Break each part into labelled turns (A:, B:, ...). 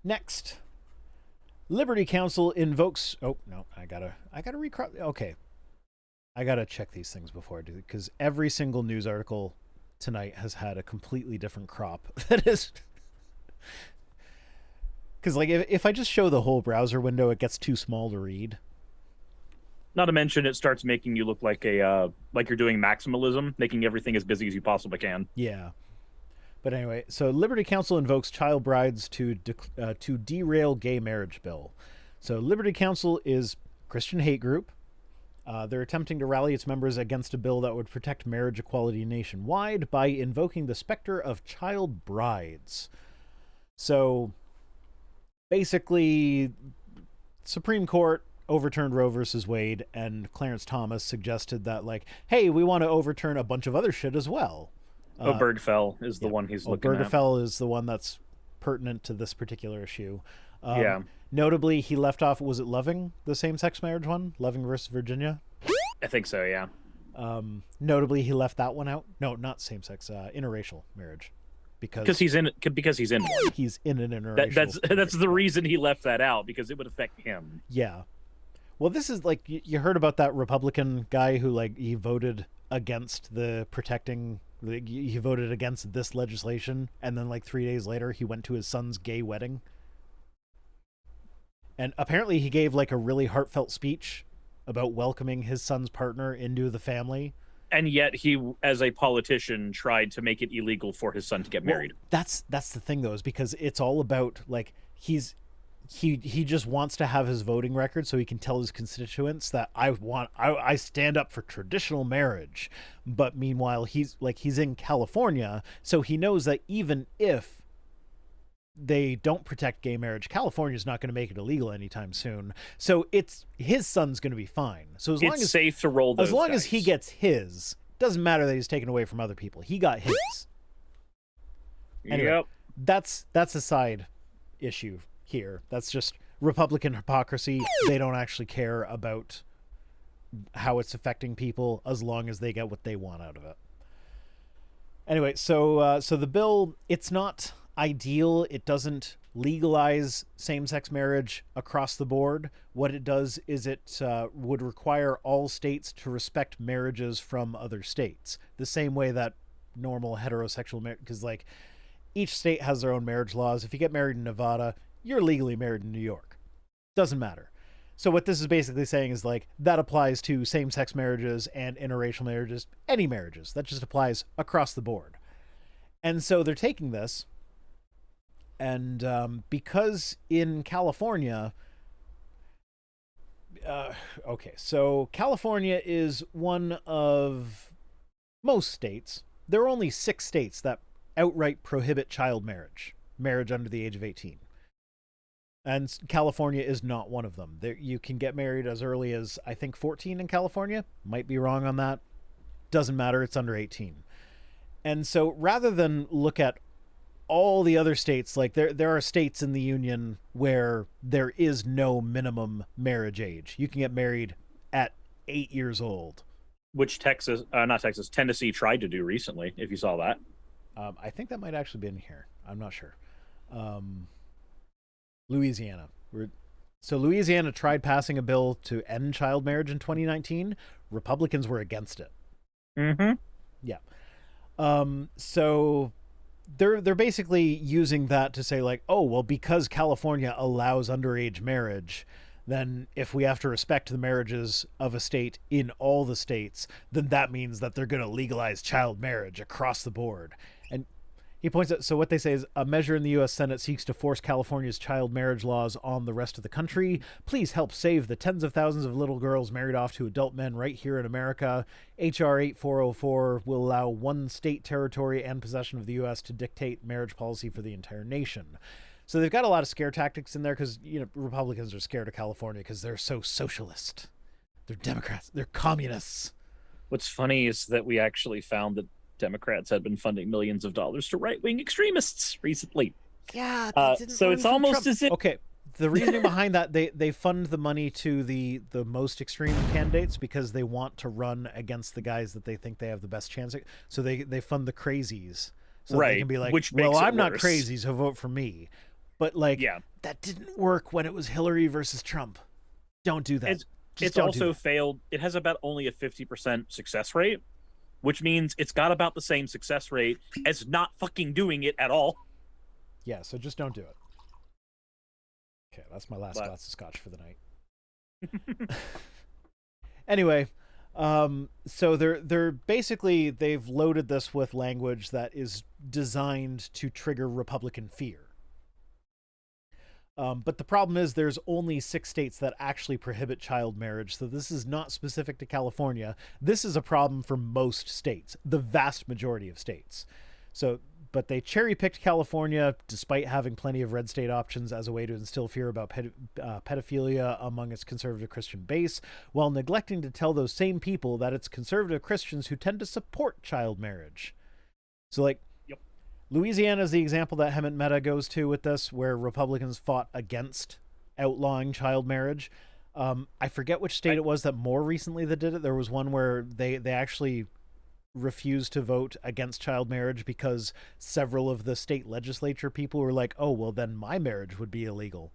A: Next, Liberty Counsel invokes. Oh no, I gotta recross. Okay, I gotta check these things before I do it because every single news article tonight has had a completely different crop. That is, because like if I just show the whole browser window, it gets too small to read.
B: Not to mention, it starts making you look like like you're doing maximalism, making everything as busy as you possibly can.
A: Yeah. But anyway, so Liberty Counsel invokes child brides to derail gay marriage bill. So Liberty Counsel is Christian hate group. They're attempting to rally its members against a bill that would protect marriage equality nationwide by invoking the specter of child brides. So basically, Supreme Court overturned Roe versus Wade, and Clarence Thomas suggested that, like, hey, we want to overturn a bunch of other shit as well.
B: Obergefell is the one he's looking at.
A: Obergefell is the one that's pertinent to this particular issue.
B: Yeah.
A: Notably, he left off, was it Loving, the same-sex marriage one? Loving versus Virginia?
B: I think so, yeah.
A: Notably, he left that one out. No, not same-sex, interracial marriage.
B: Because he's in one.
A: He's in an interracial.
B: That's the reason he left that out, because it would affect him.
A: Yeah. Well, this is like, you heard about that Republican guy who, like, he voted against the protecting... He voted against this legislation, and then like 3 days later he went to his son's gay wedding, and apparently he gave like a really heartfelt speech about welcoming his son's partner into the family,
B: and yet he, as a politician, tried to make it illegal for his son to get married.
A: That's the thing though, is because it's all about like he just wants to have his voting record so he can tell his constituents that I stand up for traditional marriage. But meanwhile, he's in California, so he knows that even if they don't protect gay marriage, California's not going to make it illegal anytime soon. So it's his son's going to be fine. So as long as
B: safe to roll those
A: as long
B: dice.
A: as he gets his, doesn't matter that he's taken away from other people. He got his. Anyway,
B: yep.
A: That's a side issue here. That's just Republican hypocrisy. They don't actually care about how it's affecting people as long as they get what they want out of it. Anyway, so the bill, it's not ideal. It doesn't legalize same-sex marriage across the board. What it does is it would require all states to respect marriages from other states, the same way that normal heterosexual marriage, because like each state has their own marriage laws. If you get married in Nevada, you're legally married in New York. Doesn't matter. So what this is basically saying is like that applies to same-sex marriages and interracial marriages, any marriages. That just applies across the board. And so they're taking this, and because in California, okay, so California is one of most states. There are only 6 states that outright prohibit child marriage under the age of 18. And California is not one of them. You can get married as early as, I think, 14 in California. Might be wrong on that. Doesn't matter. It's under 18. And so rather than look at all the other states, like there are states in the union where there is no minimum marriage age. You can get married at 8 years old.
B: Which Tennessee tried to do recently, if you saw that.
A: I think that might actually be in here. I'm not sure. Louisiana. So Louisiana tried passing a bill to end child marriage in 2019. Republicans were against it.
B: Mm-hmm.
A: Yeah. So they're basically using that to say like, oh, well, because California allows underage marriage, then if we have to respect the marriages of a state in all the states, then that means that they're going to legalize child marriage across the board. And he points out, so what they say is a measure in the U.S. Senate seeks to force California's child marriage laws on the rest of the country. Please help save the tens of thousands of little girls married off to adult men right here in America. H.R. 8404 will allow one state, territory, and possession of the U.S. to dictate marriage policy for the entire nation. So they've got a lot of scare tactics in there because, you know, Republicans are scared of California because they're so socialist. They're Democrats. They're communists.
B: What's funny is that we actually found that Democrats had been funding millions of dollars to right-wing extremists recently.
A: Yeah.
B: So it's almost as if...
A: Okay, the reasoning behind that, they fund the money to the most extreme candidates because they want to run against the guys that they think they have the best chance. So they fund the crazies. So
B: right,
A: they can be like,
B: which
A: well,
B: makes it
A: I'm not
B: worse.
A: crazy, so vote for me. But like
B: Yeah.
A: that didn't work when it was Hillary versus Trump. Don't do that.
B: It's also failed. It has about only a 50% success rate, which means it's got about the same success rate as not fucking doing it at all.
A: Yeah, so just don't do it. Okay, that's my last glass of scotch for the night. Anyway, so they're basically, they've loaded this with language that is designed to trigger Republican fear. But the problem is there's only 6 states that actually prohibit child marriage, so this is not specific to California. This is a problem for most states, the vast majority of states. So, but they cherry-picked California, despite having plenty of red state options, as a way to instill fear about pedophilia among its conservative Christian base, while neglecting to tell those same people that it's conservative Christians who tend to support child marriage. So, like, Louisiana is the example that Hemant Mehta goes to with this, where Republicans fought against outlawing child marriage. I forget which state it was that more recently that did it. There was one where they actually refused to vote against child marriage because several of the state legislature people were like, oh, well, then my marriage would be illegal.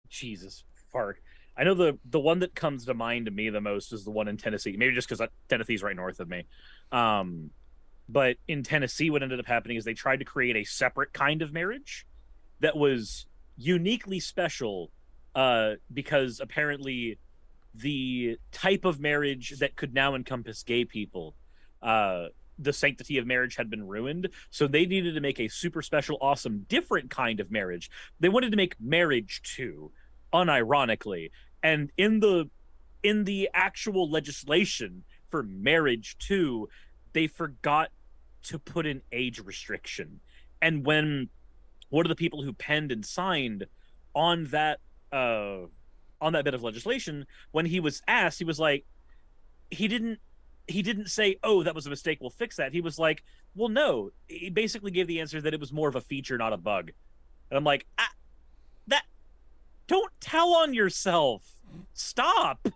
B: Jesus fuck. I know the one that comes to mind to me the most is the one in Tennessee. Maybe just because Tennessee's right north of me. But in Tennessee, what ended up happening is they tried to create a separate kind of marriage that was uniquely special because apparently the type of marriage that could now encompass gay people, the sanctity of marriage had been ruined. So they needed to make a super special, awesome, different kind of marriage. They wanted to make marriage too, unironically. And in the actual legislation for marriage too, they forgot to put an age restriction. And when one of the people who penned and signed on that bit of legislation, when he was asked, he was like, he didn't say, oh, that was a mistake, we'll fix that. He was like, well, no. He basically gave the answer that it was more of a feature, not a bug. And I'm like, don't tell on yourself. Stop.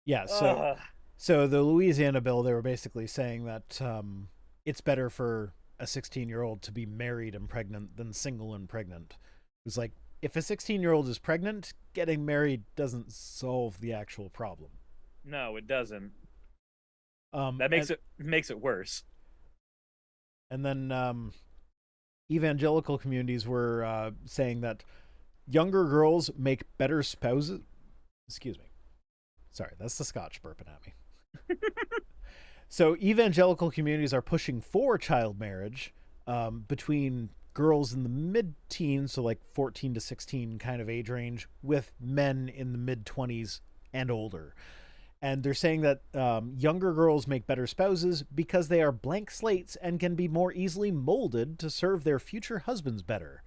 A: Yeah, so the Louisiana bill, they were basically saying that it's better for a 16-year-old to be married and pregnant than single and pregnant. It was like, if a 16-year-old is pregnant, getting married doesn't solve the actual problem.
B: No, it doesn't. That makes it worse.
A: And then evangelical communities were saying that younger girls make better spouses. Excuse me. Sorry, that's the scotch burping at me. So evangelical communities are pushing for child marriage between girls in the mid-teens, so like 14 to 16 kind of age range, with men in the mid-20s and older. And they're saying that younger girls make better spouses because they are blank slates and can be more easily molded to serve their future husbands better.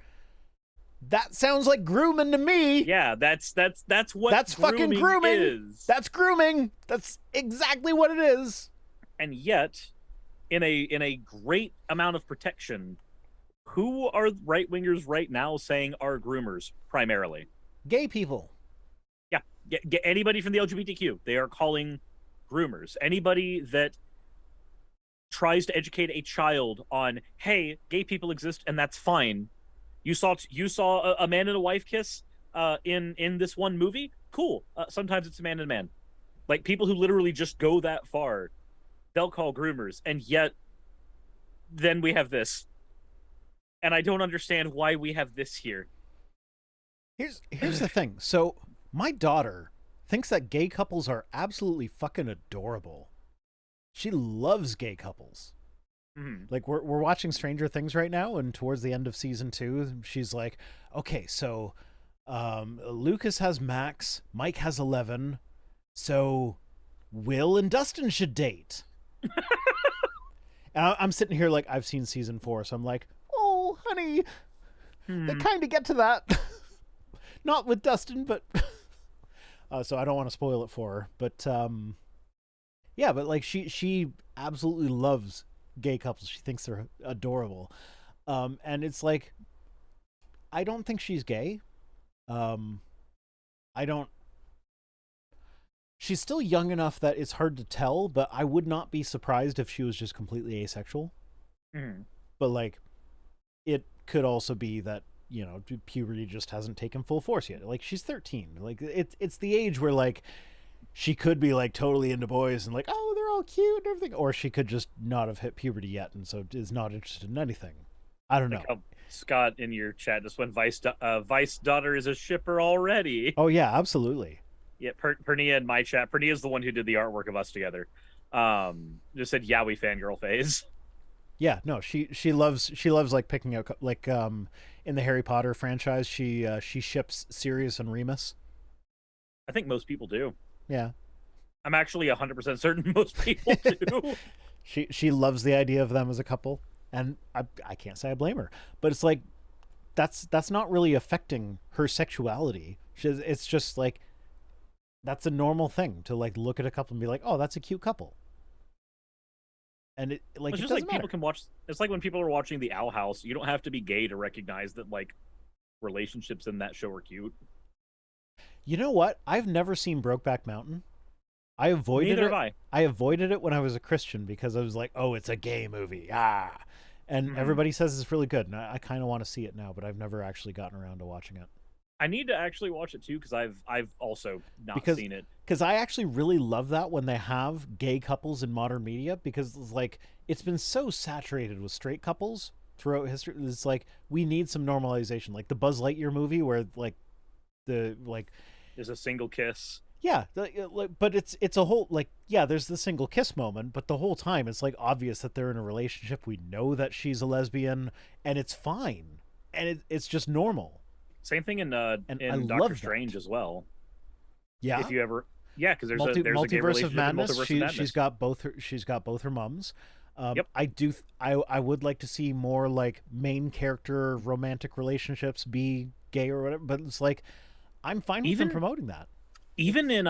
A: That sounds like grooming to me.
B: Yeah, that's
A: fucking grooming.
B: Is.
A: That's grooming. That's exactly what it is.
B: And yet, in a great amount of protection, who are right wingers right now saying are groomers primarily?
A: Gay people.
B: Yeah, get anybody from the LGBTQ. They are calling groomers. Anybody that tries to educate a child on, hey, gay people exist and that's fine. You saw a man and a wife kiss in this one movie? Cool. Sometimes it's a man and a man. Like, people who literally just go that far, they'll call groomers. And yet, then we have this. And I don't understand why we have this here.
A: Here's the thing. So, my daughter thinks that gay couples are absolutely fucking adorable. She loves gay couples. Like, we're watching Stranger Things right now, and towards the end of season 2, she's like, okay, so Lucas has Max, Mike has 11, so Will and Dustin should date. And I'm sitting here like, I've seen season 4, so I'm like, oh, honey, they kind of get to that. Not with Dustin, but so I don't want to spoil it for her. But yeah, but like she absolutely loves gay couples. She thinks they're adorable. And it's like, I don't think she's gay. She's still young enough that it's hard to tell, but I would not be surprised if she was just completely asexual. But like, it could also be that, puberty just hasn't taken full force yet. Like, she's 13. Like, it's the age where, like, she could be, like, totally into boys and, like, oh, they're all cute and everything. Or she could just not have hit puberty yet and so is not interested in anything. I don't know.
B: Scott in your chat just went Vice daughter is a shipper already.
A: Oh, yeah, absolutely.
B: Yeah, Pernia in my chat. Pernia is the one who did the artwork of us together. Just said, yeah, we fangirl phase.
A: Yeah, no, she loves like picking out, like, in the Harry Potter franchise, she ships Sirius and Remus.
B: I think most people do.
A: Yeah,
B: I'm actually 100% certain most people do.
A: she loves the idea of them as a couple, and I can't say I blame her, but it's like that's not really affecting her sexuality. It's just like that's a normal thing to, like, look at a couple and be like, oh, that's a cute couple. And it, like,
B: it's
A: it
B: just
A: doesn't
B: like
A: matter.
B: people can watch. It's like when people are watching The Owl House. You don't have to be gay to recognize that, like, relationships in that show are cute.
A: You know what? I've never seen Brokeback Mountain. I avoided
B: Neither
A: it.
B: have I.
A: I avoided it when I was a Christian because I was like, oh, it's a gay movie. Ah. And everybody says it's really good, and I kind of want to see it now, but I've never actually gotten around to watching it.
B: I need to actually watch it too because I've also not seen it.
A: Because I actually really love that when they have gay couples in modern media, because it's like it's been so saturated with straight couples throughout history. It's like we need some normalization, like the Buzz Lightyear movie where, like,
B: there's a single kiss.
A: yeah, but it's a whole, like, yeah, there's the single kiss moment, but the whole time it's like obvious that they're in a relationship. We know that she's a lesbian, and it's fine, and it's just normal.
B: Same thing in
A: Doctor
B: Strange as well.
A: Yeah,
B: if you ever, yeah, because there's a gay
A: Multiverse of
B: relationship in
A: Madness.
B: Multiverse of Madness.
A: She's got both her mums.
B: Yep.
A: I would like to see more, like, main character romantic relationships be gay or whatever, but it's like I'm fine with them promoting that.
B: Even in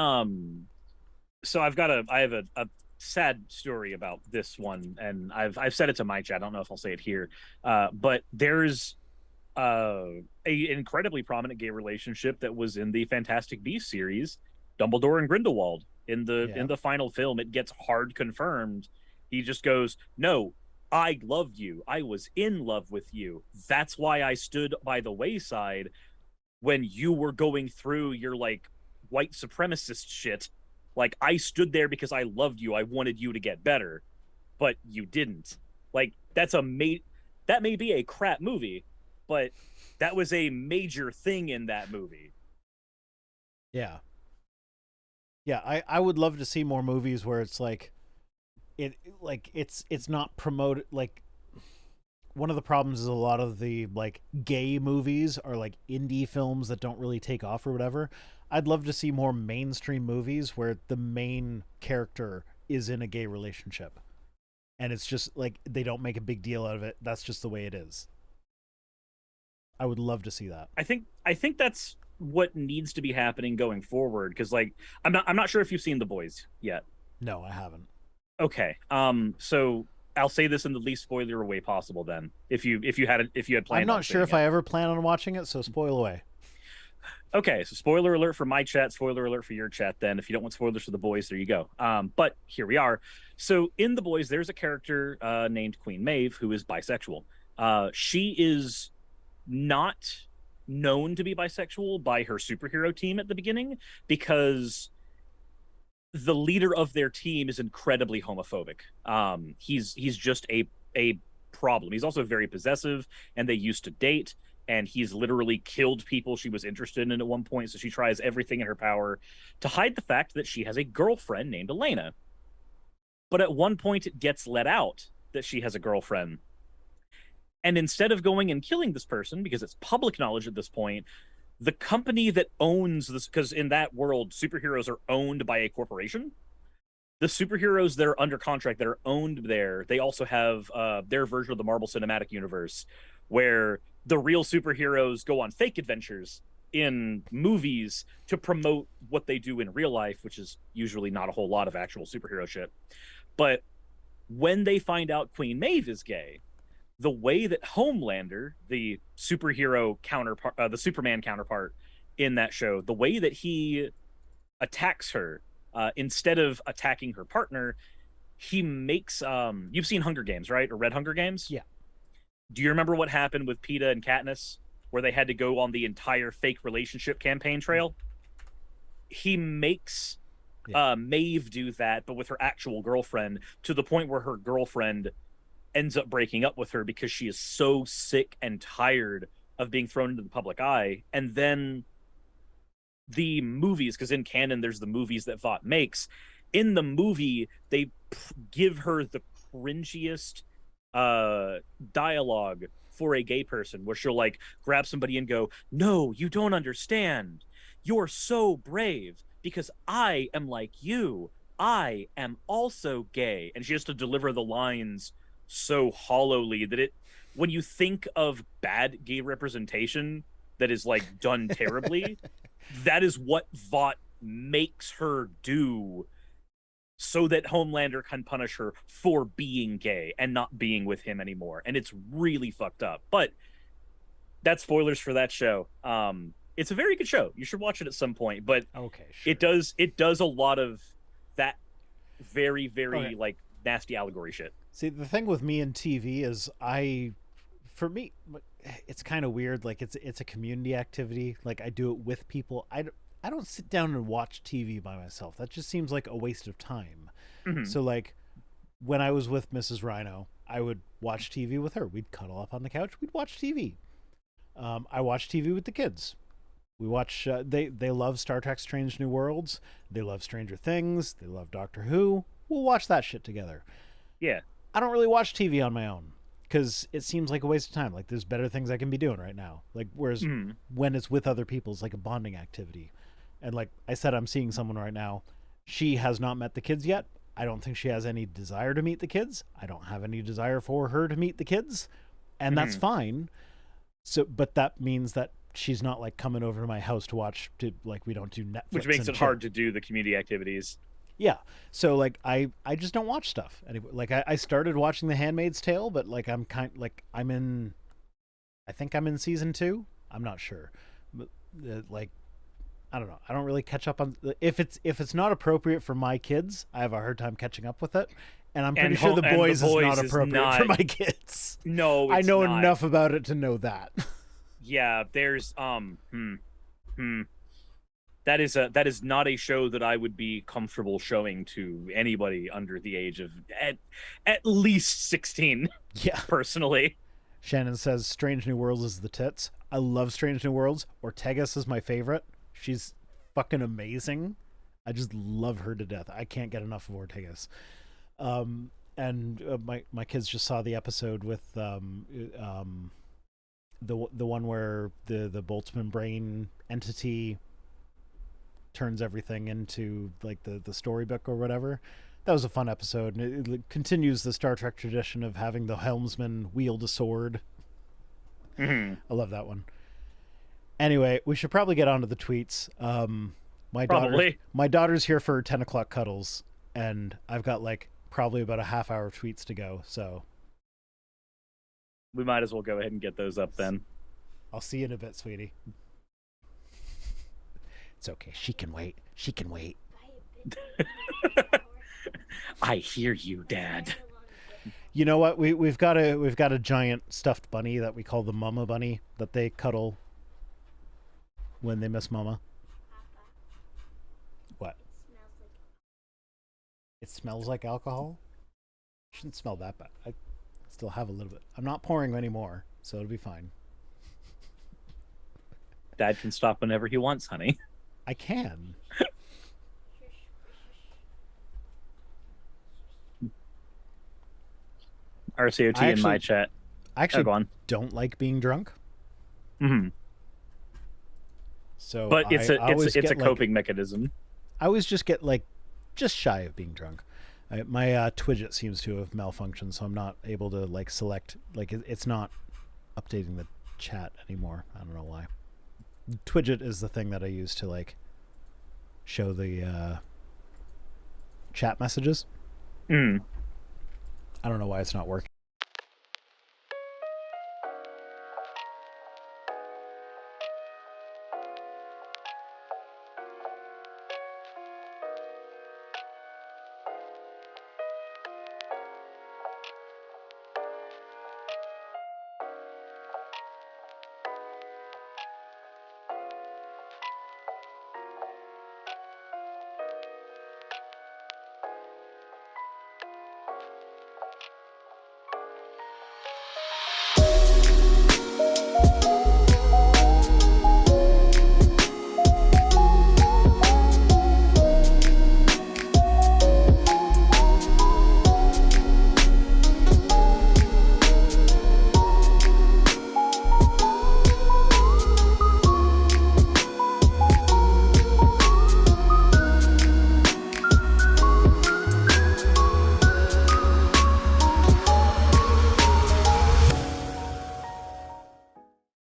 B: so I have a sad story about this one, and I've said it to my chat. I don't know if I'll say it here, but there's a incredibly prominent gay relationship that was in the Fantastic Beasts series, Dumbledore and Grindelwald. In the final film, it gets hard confirmed. He just goes, "No, I loved you. I was in love with you. That's why I stood by the wayside when you were going through your, like, white supremacist shit. Like, I stood there because I loved you. I wanted you to get better, but you didn't." Like, that may be a crap movie, but that was a major thing in that movie.
A: Yeah. I would love to see more movies where it's like it's not promoted. Like, one of the problems is a lot of the, like, gay movies are like indie films that don't really take off or whatever. I'd love to see more mainstream movies where the main character is in a gay relationship, and it's just like they don't make a big deal out of it. That's just the way it is. I would love to see that.
B: I think that's what needs to be happening going forward, because, like, I'm not sure if you've seen The Boys yet.
A: No, I haven't.
B: Okay. So I'll say this in the least spoiler way possible then. If you had planned.
A: I'm not sure if I ever plan on watching it, so spoil away.
B: Okay, so spoiler alert for my chat, spoiler alert for your chat then. If you don't want spoilers for The Boys, there you go. But here we are. So in The Boys, there's a character named Queen Maeve who is bisexual. She is not known to be bisexual by her superhero team at the beginning because the leader of their team is incredibly homophobic. He's just a problem. He's also very possessive, and they used to date, and he's literally killed people she was interested in at one point, so she tries everything in her power to hide the fact that she has a girlfriend named Elena. But at one point, it gets let out that she has a girlfriend. And instead of going and killing this person, because it's public knowledge at this point, the company that owns this, because in that world, superheroes are owned by a corporation. The superheroes that are under contract, that are owned there, they also have their version of the Marvel Cinematic Universe, where the real superheroes go on fake adventures in movies to promote what they do in real life, which is usually not a whole lot of actual superhero shit. But when they find out Queen Maeve is gay, the way that Homelander, the superhero counterpart, the Superman counterpart in that show, the way that he attacks her, instead of attacking her partner, he makes you've seen Hunger Games, right? Or read Hunger Games?
A: Yeah.
B: Do you remember what happened with Peeta and Katniss, where they had to go on the entire fake relationship campaign trail? He makes Maeve do that, but with her actual girlfriend, to the point where her girlfriend ends up breaking up with her because she is so sick and tired of being thrown into the public eye. And then the movies, because in canon there's the movies that Vought makes. In the movie, they give her the cringiest dialogue for a gay person, where she'll like grab somebody and go, "No, you don't understand. You're so brave because I am like you. I am also gay." And she has to deliver the lines so hollowly that it, when you think of bad gay representation that is like done terribly, that is what Vought makes her do, so that Homelander can punish her for being gay and not being with him anymore. And it's really fucked up. But that's spoilers for that show. It's a very good show. You should watch it at some point. But
A: okay, sure.
B: It does a lot of that very, very like nasty allegory shit.
A: See, the thing with me and TV is for me, it's kind of weird. Like it's a community activity. Like I do it with people. I don't sit down and watch TV by myself. That just seems like a waste of time.
B: Mm-hmm.
A: So like when I was with Mrs. Rhino, I would watch TV with her. We'd cuddle up on the couch. We'd watch TV. I watch TV with the kids. We watch. They love Star Trek: Strange New Worlds. They love Stranger Things. They love Doctor Who. We'll watch that shit together.
B: Yeah.
A: I don't really watch TV on my own because it seems like a waste of time. Like there's better things I can be doing right now. Like whereas when it's with other people, it's like a bonding activity. And like I said, I'm seeing someone right now. She has not met the kids yet. I don't think she has any desire to meet the kids. I don't have any desire for her to meet the kids. And that's fine. So, but that means that she's not like coming over to my house to watch, like we don't do Netflix.
B: Which makes it hard to do the community activities.
A: Yeah. So like I just don't watch stuff anyway. Like I started watching The Handmaid's Tale, but like I think I'm in season 2. I'm not sure. But like I don't know. I don't really catch up on if it's not appropriate for my kids, I have a hard time catching up with it. And I'm pretty sure The Boys is not appropriate for my kids.
B: No, it's
A: I know
B: not.
A: enough about it to know that.
B: Yeah, there's that is not a show that I would be comfortable showing to anybody under the age of at least 16.
A: Yeah.
B: Personally.
A: Shannon says Strange New Worlds is the tits. I love Strange New Worlds. Ortegas is my favorite. She's fucking amazing. I just love her to death. I can't get enough of Ortegas. And my kids just saw the episode with the one where the Boltzmann brain entity turns everything into like the storybook or whatever. That was a fun episode, and it continues the Star Trek tradition of having the helmsman wield a sword. I love that one. Anyway, we should probably get on to the tweets. My daughter's here for 10 o'clock cuddles, and I've got like probably about a half hour of tweets to go, so
B: we might as well go ahead and get those up then.
A: I'll see you in a bit, sweetie. It's okay. She can wait.
B: I hear you, Dad.
A: You know what? We've got a giant stuffed bunny that we call the Mama Bunny that they cuddle when they miss Mama. What? It smells like alcohol? It shouldn't smell that bad. I still have a little bit. I'm not pouring anymore, so it'll be fine.
B: Dad can stop whenever he wants, honey.
A: I can.
B: RCOT in my chat.
A: I actually don't like being drunk. So,
B: but it's a coping mechanism.
A: I always just get like just shy of being drunk. My Twidget seems to have malfunctioned, so I'm not able to like select. Like it's not updating the chat anymore. I don't know why. Twidget is the thing that I use to like show the chat messages. I don't know why it's not working.